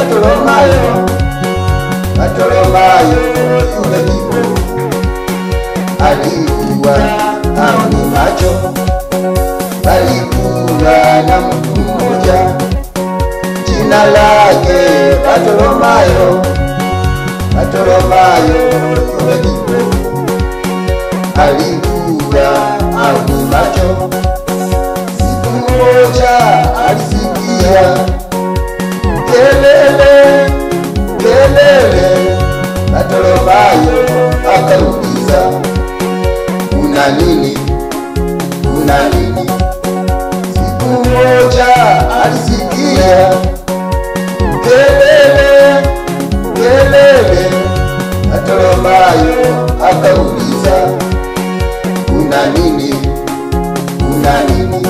Bartolomayo, Bartolomayo yule kipofu alikuwa haoni macho, alikuwa na mtu mmoja jina lake Bartolomayo, Bartolomayo yule kipofu alikuwa haoni macho. Siku moja alisikia kelele, kelele. Bartolomayo akauliza, una nini? Una nini? Siku moja alisikia kelele, kelele. Bartolomayo akauliza, una nini? Una nini?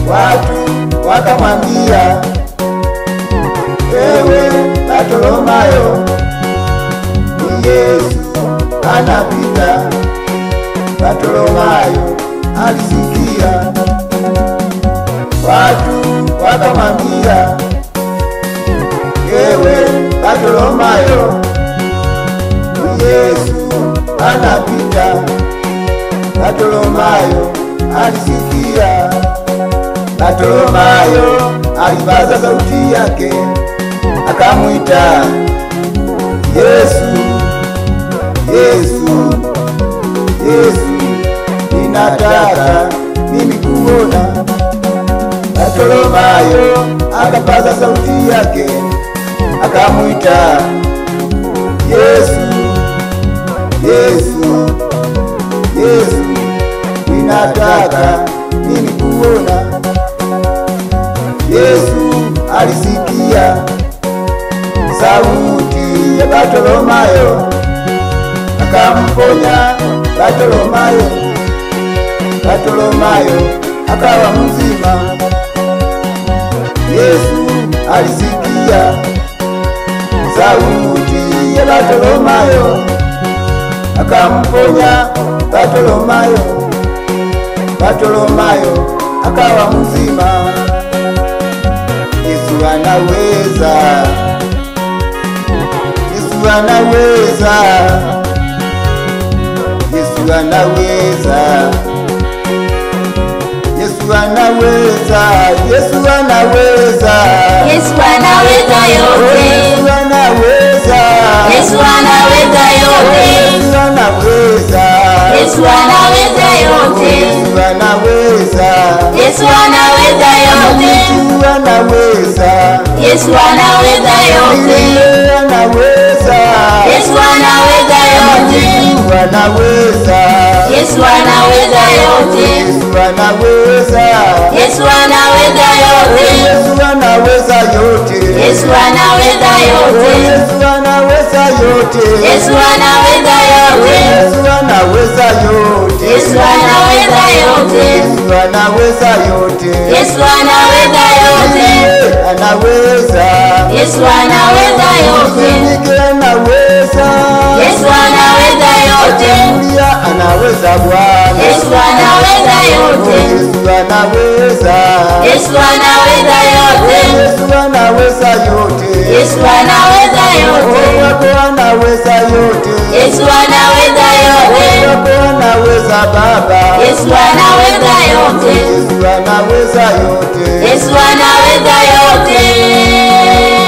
Watu wakamwambia, ewe Bartolomayo, ni Yesu anapita. Bartolomayo alisikia. Watu wakamwambia, ewe Bartolomayo, ni Yesu anapita. Bartolomayo alisikia. Bartolomayo alipaza sauti yake akamwita, Yesu, Yesu, Yesu, ninataka mimi kuona. Bartolomayo akapaza sauti yake akamwita, Yesu, Yesu, Yesu, ninataka mimi kuona. Yesu alisikia sauti ya Bartolomayo akamponya Bartolomayo. Bartolomayo akawa mzima. Yesu alisikia sauti ya Bartolomayo akamponya Bartolomayo. Bartolomayo akawa mzima. Yesu anaweza, Yesu anaweza, Yesu anaweza, Yesu anaweza, Yesu anaweza, Yesu anaweza yote, Yesu anaweza, Yesu anaweza yote, Yesu anaweza, Yesu anaweza yote, Yesu anaweza, Yesu anaweza yote, Yesu anaweza, Yesu anaweza yote, anaweza, Yesu anaweza yote, anaweza, Yesu anaweza yote, Yesu anaweza, Yesu anaweza yote, Yesu anaweza yote, Yesu anaweza yote, Yesu anaweza yote, Yesu anaweza yote, Yesu anaweza yote, Yesu anaweza yote, Yesu anaweza yote, Yesu anaweza yote, anaweza, Yesu anaweza yote, anaweza, Yesu anaweza yote, anaweza Bwana, Yesu anaweza yote, Yesu anaweza, Yesu anaweza yote, Yesu anaweza yote, Yesu anaweza yote, wako anaweza yote, Yesu anaweza yote, wako anaweza Baba, Yesu anaweza yote, Yesu anaweza yote, Yesu anaweza yote.